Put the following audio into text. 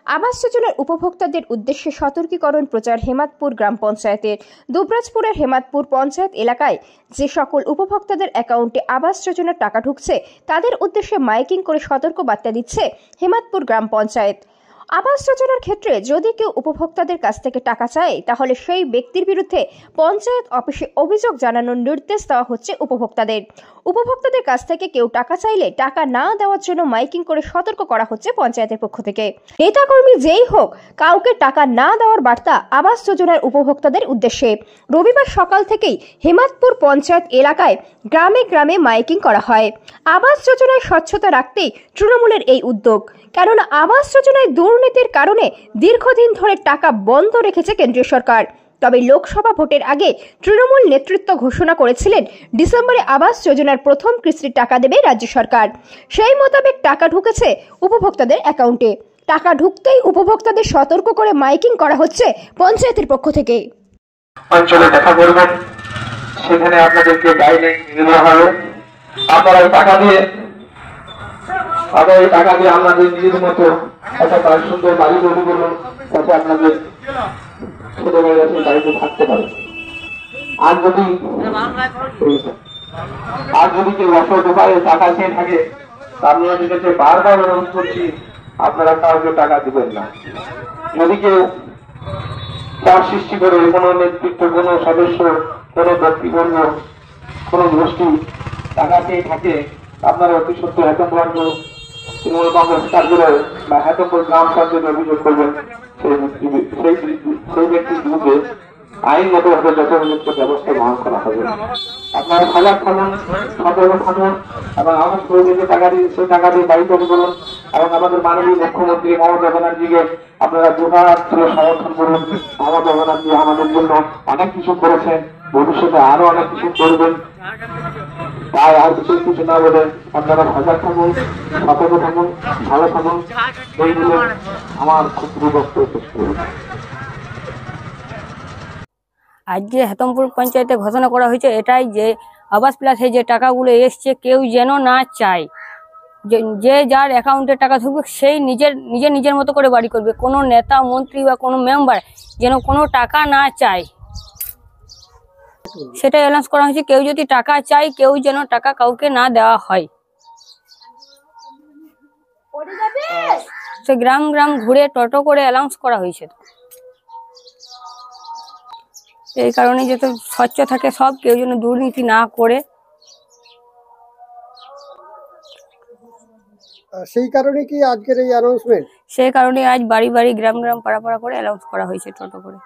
আবাস যোজনার উপভোক্তাদের উদ্দেশ্যে সতর্কীকরণ প্রচার হেমাদপুর গ্রাম পঞ্চায়েতের। দুবরাজপুরের হেমাদপুর পঞ্চায়েত এলাকায় যে সকল উপভোক্তাদের অ্যাকাউন্টে আবাস যোজনার টাকা ঢুকছে তাদের উদ্দেশ্যে মাইকিং করে সতর্ক বার্তা দিচ্ছে হেমাদপুর গ্রাম পঞ্চায়েত। আবাস যোজনার ক্ষেত্রে যদি কেউ উপভোক্তাদের কাছ থেকে টাকা চায় তাহলে সেই ব্যক্তির বিরুদ্ধে পঞ্চায়েত অফিসে অভিযোগ জানানোর নির্দেশ দেওয়া হচ্ছে উপভোক্তাদের কাছ থেকে কেউ টাকা চাইলে টাকা না দেওয়ার জন্য মাইকিং করে সতর্ক করা হচ্ছে পঞ্চায়েতের পক্ষ থেকে। নেতাকর্মী যেই হোক, কাউকে টাকা না দেওয়ার বার্তা আবাস যোজনার উপভোক্তাদের উদ্দেশ্যে। রবিবার সকাল থেকেই হেমাদপুর পঞ্চায়েত এলাকায় গ্রামে গ্রামে মাইকিং করা হয়। আবাস যোজনায় স্বচ্ছতা রাখতেই তৃণমূলের এই উদ্যোগ, কেননা আবাস যোজনায় দুর্নীতির কারণে দীর্ঘদিন ধরে টাকা বন্ধ রেখেছে কেন্দ্রীয় সরকার। তবে লোকসভা ভোটের আগে তৃণমূল নেতৃত্ব ঘোষণা করেছিলেন ডিসেম্বরে আবাস যোজনার প্রথম কিস্তির টাকা দেবে রাজ্য সরকার। সেই মোতাবেক টাকা ঢুকেছে উপভোক্তাদের অ্যাকাউন্টে। টাকা ঢুকতেই উপভোক্তাদের সতর্ক করে মাইকিং করা হচ্ছে পঞ্চায়েতের পক্ষ থেকে। অঞ্চলে দেখা করবেন, সেখানে আপনাদেরকে গাইডলাইন দেওয়া হবে। আপনারা এই টাকা দিয়ে আপনাদের নিজের মতো একটা সুন্দর বাড়ি তৈরি করুন, যাতে আপনাদের ছোট মেয়েরা সেই বাড়িতে থাকতে পারে। আর যদি কেউ অসৎ উপায়ে টাকা চেয়ে থাকে, আপনাদের কাছে বারবার অনুরোধ করছি আপনারা কাউকে টাকা দিবেন না। যদি কেউ চাপ সৃষ্টি করে কোনো নেতৃত্ব, কোনো সদস্য, কোনো ব্যক্তিবর্গ, কোনো গোষ্ঠী টাকা চেয়ে থাকে, আপনারা অতি সত্য হেতমপুর তৃণমূল কংগ্রেস কার্যালয়ে বা হেতমপুর গ্রাম পঞ্চায়েতে অভিযোগ করবেন। সেই ব্যক্তির বিরুদ্ধে আইনগতভাবে যথোপযুক্ত ব্যবস্থা গ্রহণ করা হবে। আপনারা সজাগ থাকুন, সতর্ক থাকুন এবং আমার যে টাকা দিয়ে সেই টাকা দিয়ে বাড়ি তৈরি করুন এবং আমাদের মাননীয় মুখ্যমন্ত্রী মমতা ব্যানার্জিকে আপনারা দুহাত তুলে সমর্থন করুন। মমতা ব্যানার্জি আমাদের জন্য অনেক কিছু করেছেন, ভবিষ্যতে আরো অনেক কিছু করবেন। তাই আর বিশেষ কিছু না বলে আপনারা সজাগ থাকুন, সতর্ক থাকুন, ভালো থাকুন, এই বলে আমার খুব বক্তব্য শেষ করুন। আজকে হেতমপুর পঞ্চায়েতে ঘোষণা করা হয়েছে এটাই যে আবাস প্লাসে যে টাকাগুলো এসছে কেউ যেন না চায়, যে যার অ্যাকাউন্টে টাকা ঢুকবে সেই নিজের মতো করে বাড়ি করবে। কোনো নেতা মন্ত্রী বা কোনো মেম্বার যেন কোনো টাকা না চায়, সেটাই অ্যানাউন্স করা হয়েছে। কেউ যদি টাকা চায়, কেউ যেন টাকা কাউকে না দেওয়া হয়। সে গ্রাম গ্রাম ঘুরে টোটো করে অ্যানাউন্স করা হয়েছে। এই কারণে যাতে স্বচ্ছ থাকে সব, কেউ যেন দুর্নীতি না করে। সেই কারণে কি আজকের এই অ্যানাউন্সমেন্ট? সেই কারণে আজ বাড়ি বাড়ি গ্রাম গ্রাম পাড়া পাড়া করে অ্যানাউন্স করা হয়েছে টোটো করে।